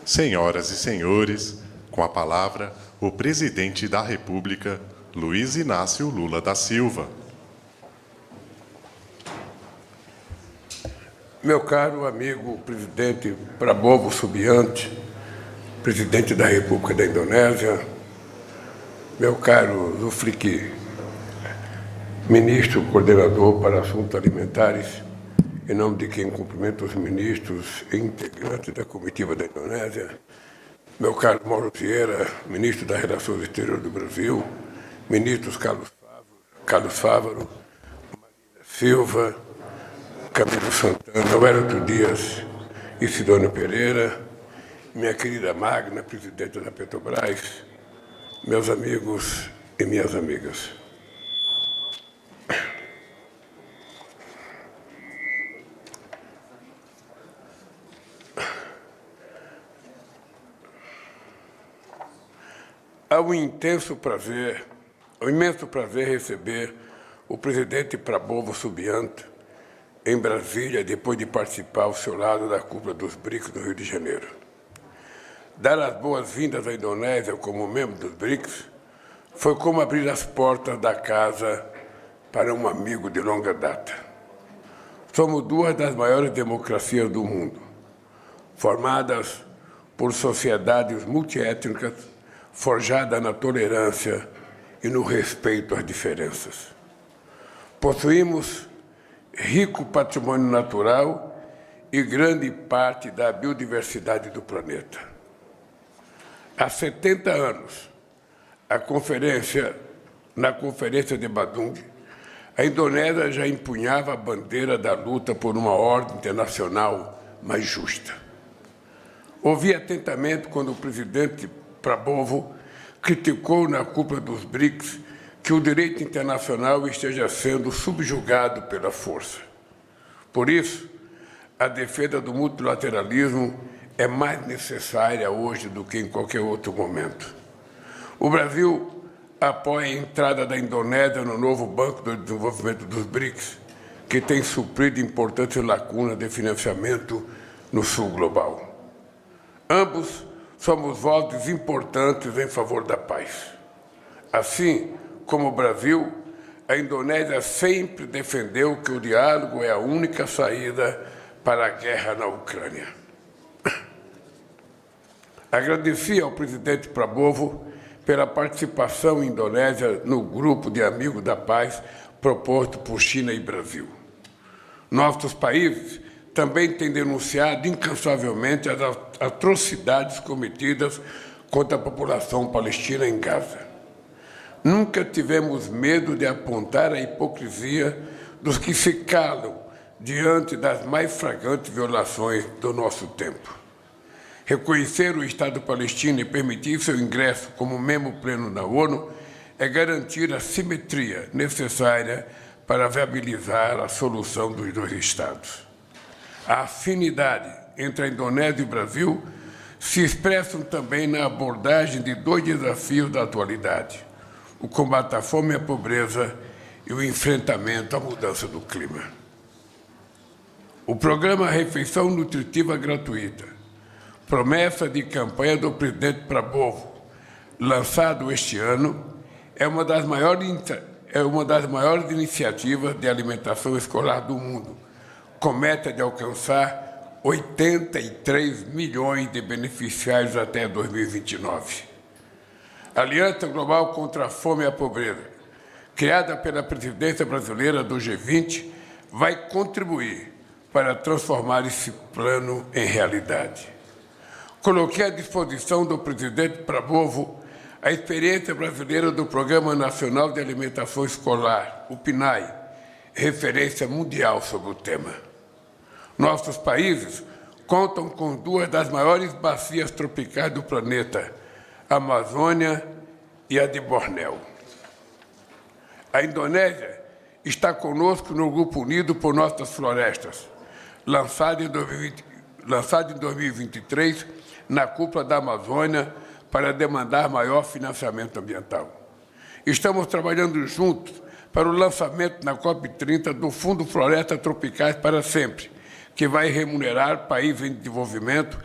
Senhoras e senhores, com a palavra, o Presidente da República, Luiz Inácio Lula da Silva. Meu caro amigo presidente Prabowo Subiante, presidente da República da Indonésia, meu caro Zulfikar, ministro coordenador para assuntos alimentares, em nome de quem cumprimento os ministros e integrantes da comitiva da Indonésia, meu caro Mauro Vieira, ministro das Relações Exteriores do Brasil, ministros Carlos Fávaro, Silva, Camilo Santana, Wellington Dias e Sidônio Pereira, minha querida Magna, presidente da Petrobras, meus amigos e minhas amigas. É um imenso prazer receber o presidente Prabowo Subiante em Brasília, depois de participar ao seu lado da cúpula dos BRICS no Rio de Janeiro. Dar as boas-vindas à Indonésia como membro dos BRICS foi como abrir as portas da casa para um amigo de longa data. Somos duas das maiores democracias do mundo, formadas por sociedades multiétnicas, forjada na tolerância e no respeito às diferenças. Possuímos rico patrimônio natural e grande parte da biodiversidade do planeta. Há 70 anos, na Conferência de Bandung, a Indonésia já empunhava a bandeira da luta por uma ordem internacional mais justa. Ouvi atentamente quando o presidente Prabowo criticou na cúpula dos BRICS que o direito internacional esteja sendo subjugado pela força. Por isso, a defesa do multilateralismo é mais necessária hoje do que em qualquer outro momento. O Brasil apoia a entrada da Indonésia no novo Banco de Desenvolvimento dos BRICS, que tem suprido importantes lacunas de financiamento no sul global. Ambos somos vozes importantes em favor da paz. Assim como o Brasil, a Indonésia sempre defendeu que o diálogo é a única saída para a guerra na Ucrânia. Agradeci ao presidente Prabowo pela participação indonésia no grupo de amigos da paz proposto por China e Brasil. Nossos países também têm denunciado incansavelmente as atrocidades cometidas contra a população palestina em Gaza. Nunca tivemos medo de apontar a hipocrisia dos que se calam diante das mais flagrantes violações do nosso tempo. Reconhecer o Estado palestino e permitir seu ingresso como membro pleno da ONU é garantir a simetria necessária para viabilizar a solução dos dois Estados. A afinidade entre a Indonésia e o Brasil se expressam também na abordagem de dois desafios da atualidade: o combate à fome e à pobreza e o enfrentamento à mudança do clima. O programa Refeição Nutritiva Gratuita, promessa de campanha do presidente Prabowo, lançado este ano, é uma das maiores iniciativas de alimentação escolar do mundo, com meta de alcançar 83 milhões de beneficiários até 2029. A Aliança Global contra a Fome e a Pobreza, criada pela presidência brasileira do G20, vai contribuir para transformar esse plano em realidade. Coloquei à disposição do presidente Prabowo a experiência brasileira do Programa Nacional de Alimentação Escolar, o PNAE, referência mundial sobre o tema. Nossos países contam com duas das maiores bacias tropicais do planeta, a Amazônia e a de Bornéu. A Indonésia está conosco no Grupo Unido por Nossas Florestas, lançado em 2023 na cúpula da Amazônia para demandar maior financiamento ambiental. Estamos trabalhando juntos para o lançamento na COP30 do Fundo Florestas Tropicais para Sempre, que vai remunerar países em desenvolvimento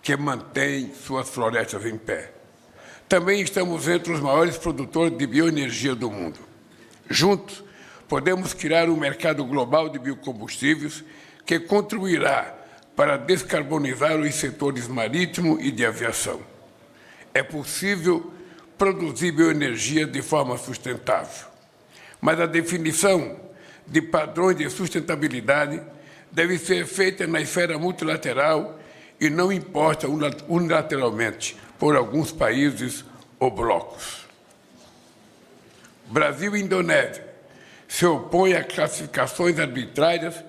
que mantém suas florestas em pé. Também estamos entre os maiores produtores de bioenergia do mundo. Juntos, podemos criar um mercado global de biocombustíveis que contribuirá para descarbonizar os setores marítimo e de aviação. É possível produzir bioenergia de forma sustentável, mas a definição de padrões de sustentabilidade deve ser feita na esfera multilateral e não imposta unilateralmente por alguns países ou blocos. Brasil e Indonésia se opõem a classificações arbitrárias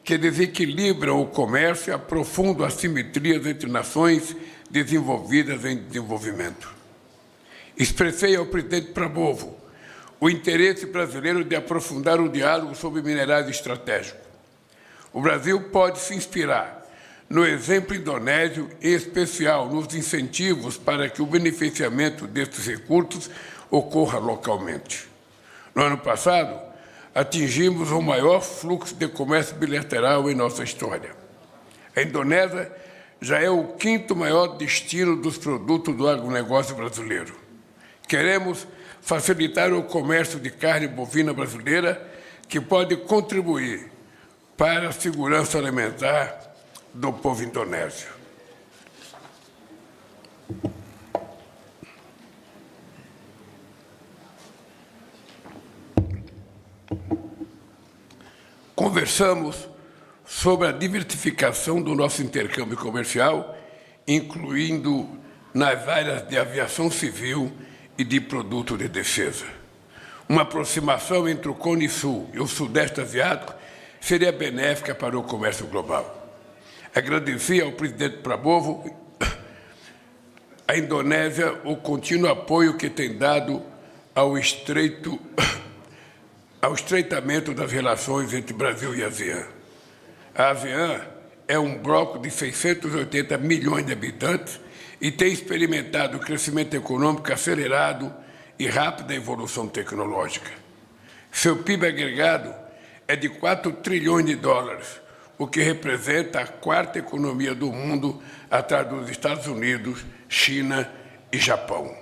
que desequilibram o comércio e aprofundam assimetrias entre nações desenvolvidas em desenvolvimento. Expressei ao presidente Prabowo o interesse brasileiro de aprofundar o diálogo sobre minerais estratégicos. O Brasil pode se inspirar no exemplo indonésio, em especial nos incentivos para que o beneficiamento destes recursos ocorra localmente. No ano passado, atingimos o maior fluxo de comércio bilateral em nossa história. A Indonésia já é o quinto maior destino dos produtos do agronegócio brasileiro. Queremos facilitar o comércio de carne bovina brasileira, que pode contribuir para a segurança alimentar do povo indonésio. Conversamos sobre a diversificação do nosso intercâmbio comercial, incluindo nas áreas de aviação civil e de produtos de defesa. Uma aproximação entre o Cone Sul e o Sudeste Asiático seria benéfica para o comércio global. Agradeci ao presidente Prabowo, à Indonésia, o contínuo apoio que tem dado ao estreitamento das relações entre Brasil e ASEAN. A ASEAN é um bloco de 680 milhões de habitantes e tem experimentado crescimento econômico acelerado e rápida evolução tecnológica. Seu PIB agregado é de 4 trilhões de dólares, o que representa a quarta economia do mundo, atrás dos Estados Unidos, China e Japão.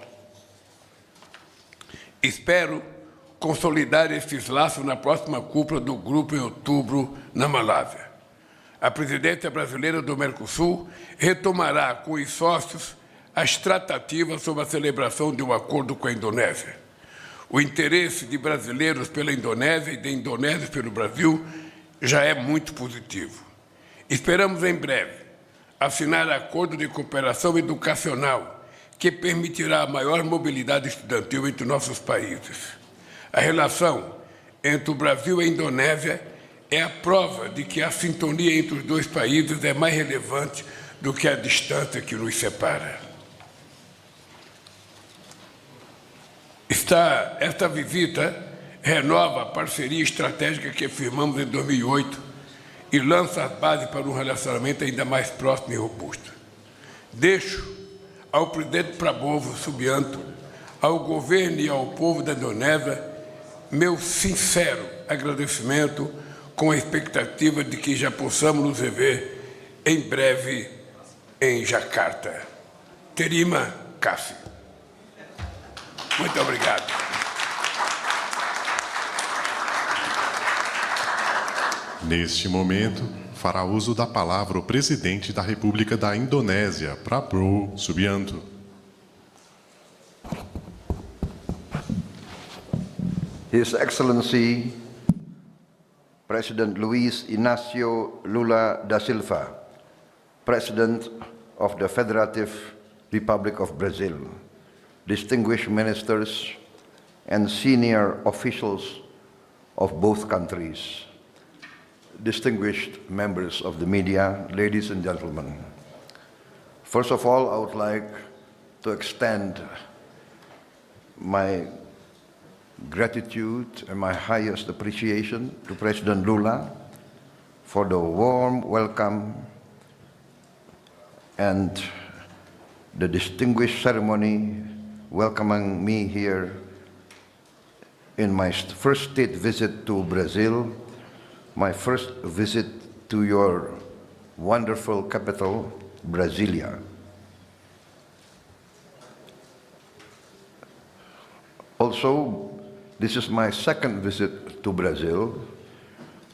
Espero consolidar esses laços na próxima cúpula do grupo em outubro, na Malásia. A presidência brasileira do Mercosul retomará com os sócios as tratativas sobre a celebração de um acordo com a Indonésia. O interesse de brasileiros pela Indonésia e de indonésios pelo Brasil já é muito positivo. Esperamos, em breve, assinar acordo de cooperação educacional que permitirá a maior mobilidade estudantil entre nossos países. A relação entre o Brasil e a Indonésia é a prova de que a sintonia entre os dois países é mais relevante do que a distância que nos separa. Esta visita renova a parceria estratégica que firmamos em 2008 e lança as bases para um relacionamento ainda mais próximo e robusto. Deixo ao presidente Prabowo, Subianto, ao governo e ao povo da Indonésia meu sincero agradecimento, com a expectativa de que já possamos nos rever em breve em Jacarta. Terima kasih. Muito obrigado. Neste momento, fará uso da palavra o presidente da República da Indonésia, Prabowo Subianto. His Excellency President Luiz Inácio Lula da Silva, President of the Federative Republic of Brazil, distinguished ministers and senior officials of both countries, distinguished members of the media, ladies and gentlemen. First of all, I would like to extend my gratitude and my highest appreciation to President Lula for the warm welcome and the distinguished ceremony welcoming me here in my first state visit to Brazil, my first visit to your wonderful capital, Brasilia. Also, this is my second visit to Brazil.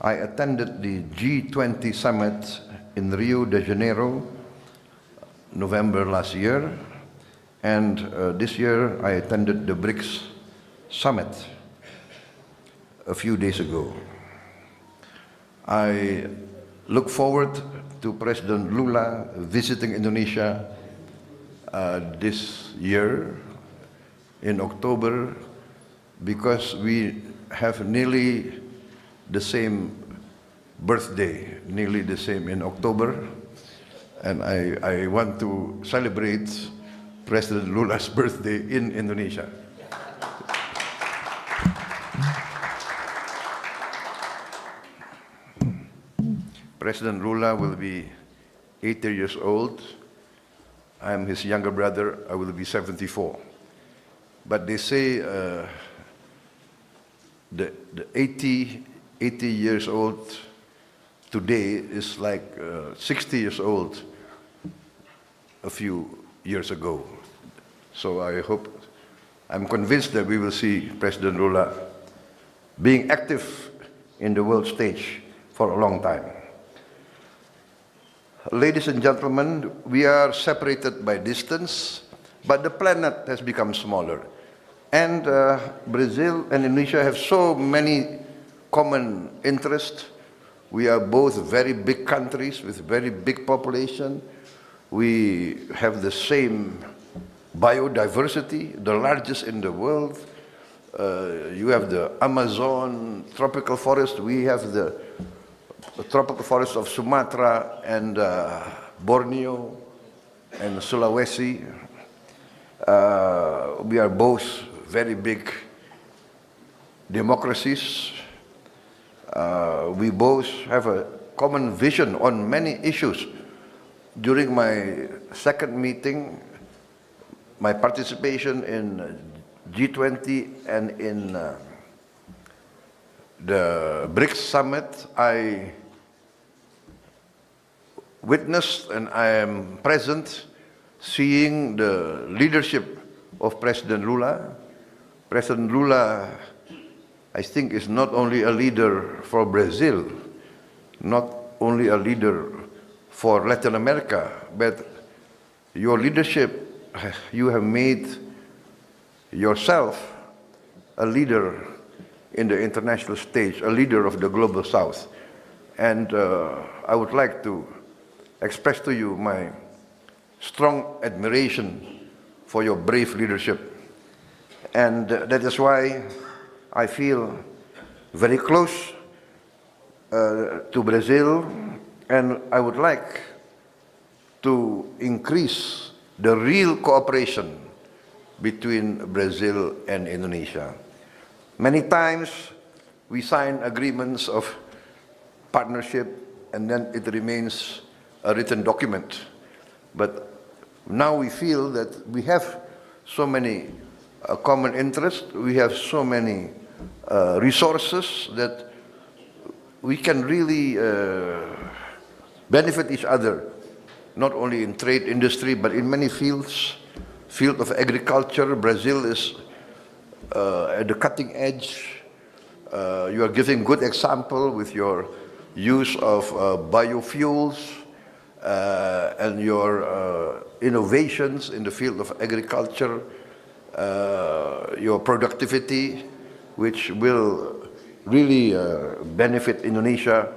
I attended the G20 summit in Rio de Janeiro, November last year, and this year I attended the BRICS summit a few days ago. I look forward to President Lula visiting Indonesia this year in October, because we have nearly the same birthday, nearly the same in October, and I want to celebrate President Lula's birthday in Indonesia. President Lula will be 80 years old. I am his younger brother. I will be 74. But they say the 80 years old today is like 60 years old a few years ago. So I'm convinced that we will see President Lula being active in the world stage for a long time. Ladies and gentlemen, we are separated by distance, but the planet has become smaller. And Brazil and Indonesia have so many common interests. We are both very big countries with very big population. We have the same biodiversity, the largest in the world. You have the Amazon tropical forest. We have the tropical forests of Sumatra and Borneo and Sulawesi. We are both very big democracies. We both have a common vision on many issues. During my second meeting, my participation in G20 and in the BRICS summit, I witnessed and I am present seeing the leadership of President Lula. President Lula, I think, is not only a leader for Brazil, not only a leader for Latin America, but your leadership, you have made yourself a leader in the international stage, a leader of the global South. And I would like to express to you my strong admiration for your brave leadership. And that is why I feel very close to Brazil, and I would like to increase the real cooperation between Brazil and Indonesia. Many times we sign agreements of partnership and then it remains a written document. But now we feel that we have so many common interests, we have so many resources that we can really benefit each other, not only in trade industry, but in many fields. Field of agriculture, Brazil is at the cutting edge. You are giving good example with your use of biofuels and your innovations in the field of agriculture, your productivity, which will really benefit Indonesia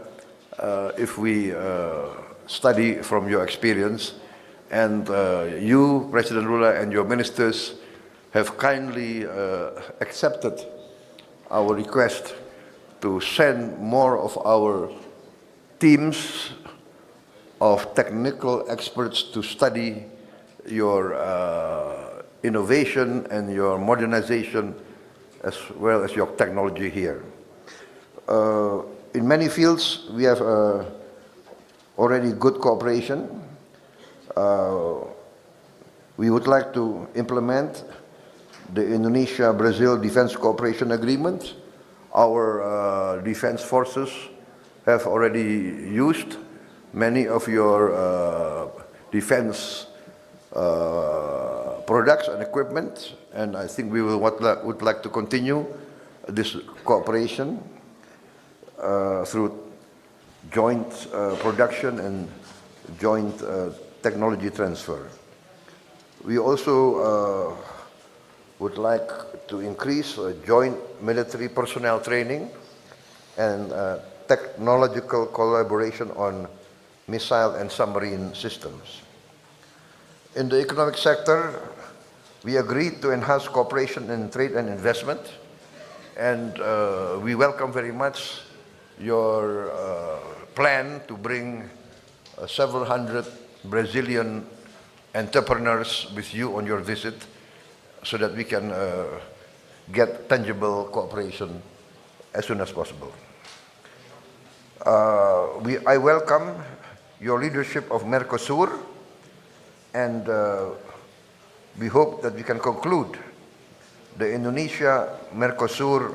if we study from your experience. And you, President Lula, and your ministers have kindly accepted our request to send more of our teams of technical experts to study your innovation and your modernization, as well as your technology here. In many fields, we have already good cooperation. We would like to implement the Indonesia-Brazil Defense Cooperation Agreement. Our defense forces have already used many of your defense products and equipment, and I think we would like to continue this cooperation through joint production and joint technology transfer. We also would like to increase joint military personnel training and technological collaboration on missile and submarine systems. In the economic sector, we agreed to enhance cooperation in trade and investment, and we welcome very much your plan to bring several hundred Brazilian entrepreneurs with you on your visit so that we can get tangible cooperation as soon as possible. I welcome your leadership of Mercosur, and we hope that we can conclude the Indonesia-Mercosur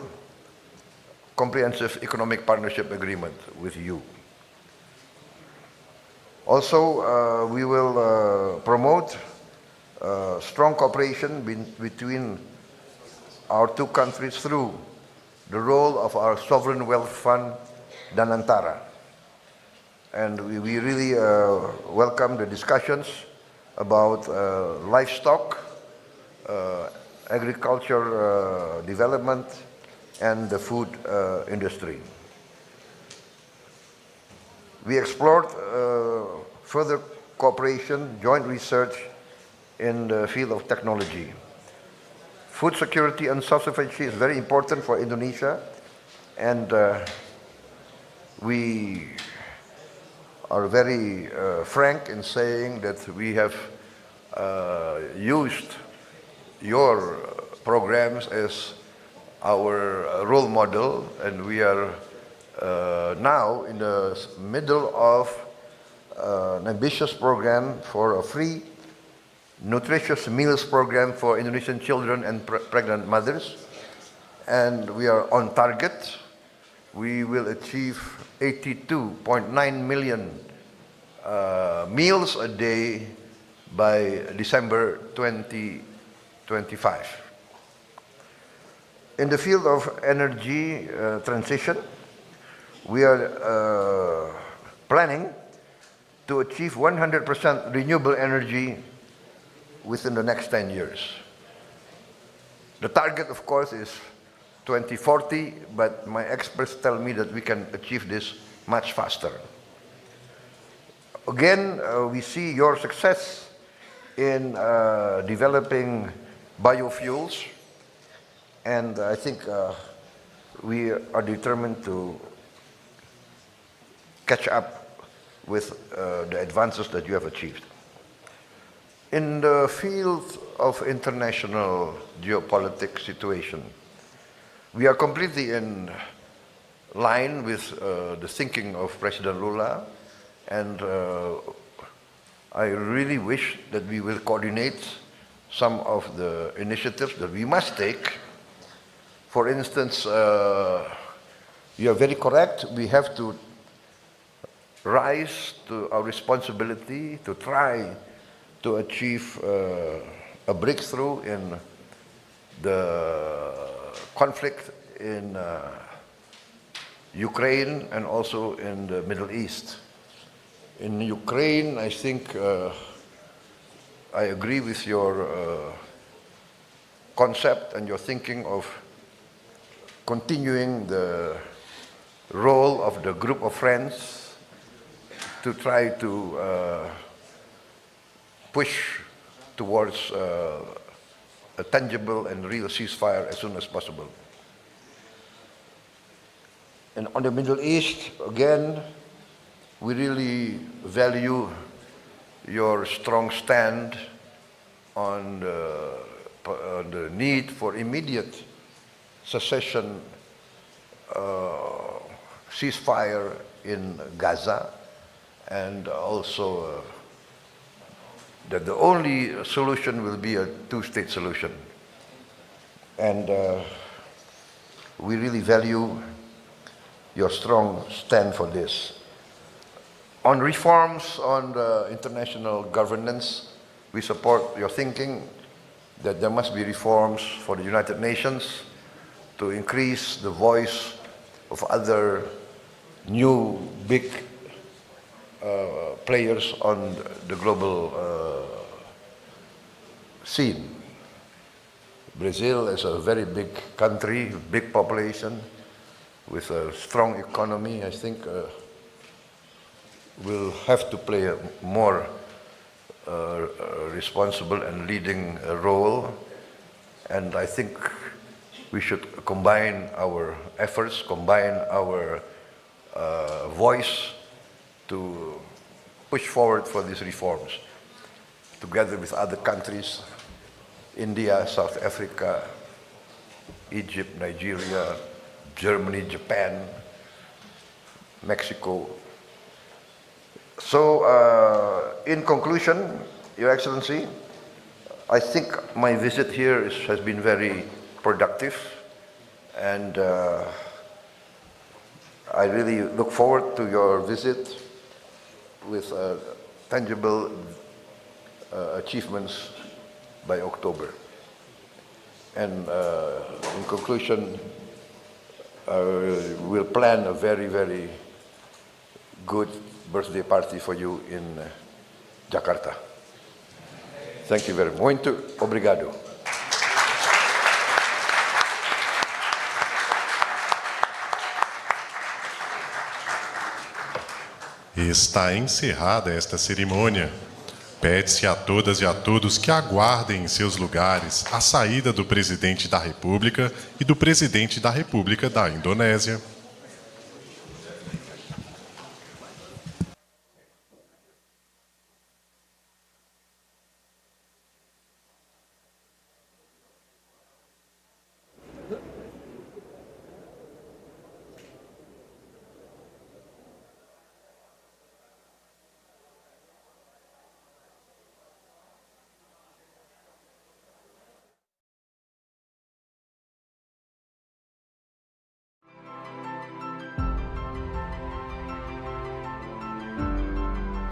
Comprehensive Economic Partnership Agreement with you. Also, we will promote strong cooperation between our two countries through the role of our Sovereign Wealth Fund, Danantara. And we really welcome the discussions about livestock, agriculture development, and the food industry. We explored further cooperation, joint research in the field of technology. Food security and self-sufficiency is very important for Indonesia, and we are very frank in saying that we have used your programs as our role model, and we are now in the middle of an ambitious program for a free nutritious meals program for Indonesian children and pregnant mothers, and we are on target. We will achieve 82.9 million meals a day by December 2025. In the field of energy transition, we are planning to achieve 100% renewable energy within the next 10 years. The target, of course, is 2040, but my experts tell me that we can achieve this much faster. Again, we see your success in developing biofuels, and I think we are determined to catch up with the advances that you have achieved. In the field of international geopolitics situation, we are completely in line with the thinking of President Lula, and I really wish that we will coordinate some of the initiatives that we must take. For instance, you are very correct, we have to rise to our responsibility to try to achieve a breakthrough in the conflict in Ukraine and also in the Middle East. In Ukraine, I think I agree with your concept and your thinking of continuing the role of the group of friends to try to push towards a tangible and real ceasefire as soon as possible. And on the Middle East, again, we really value your strong stand on the need for immediate cessation, ceasefire in Gaza, and also that the only solution will be a two-state solution. And we really value your strong stand for this. On reforms on the international governance, we support your thinking that there must be reforms for the United Nations to increase the voice of other new big players on the global scene. Brazil is a very big country, big population, with a strong economy. I think will have to play a more responsible and leading role. And I think we should combine our efforts, combine our voice to push forward for these reforms, together with other countries, India, South Africa, Egypt, Nigeria, Germany, Japan, Mexico. So, in conclusion, Your Excellency, I think my visit here has been very productive, and I really look forward to your visit with tangible achievements by October. And in conclusion, we'll plan a very, very good birthday party for you in Jakarta. Thank you very much. Muito obrigado. Está encerrada esta cerimônia. Pede-se a todas e a todos que aguardem em seus lugares a saída do Presidente da República e do Presidente da República da Indonésia.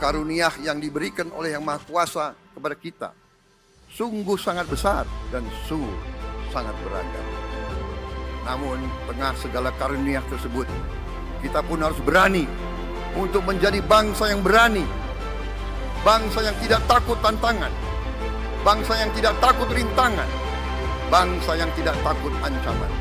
Karunia yang diberikan oleh Yang Maha Kuasa kepada kita sungguh sangat besar dan sungguh sangat beragam. Namun tengah segala karunia tersebut, kita pun harus berani untuk menjadi bangsa yang berani, bangsa yang tidak takut tantangan, bangsa yang tidak takut rintangan, bangsa yang tidak takut ancaman.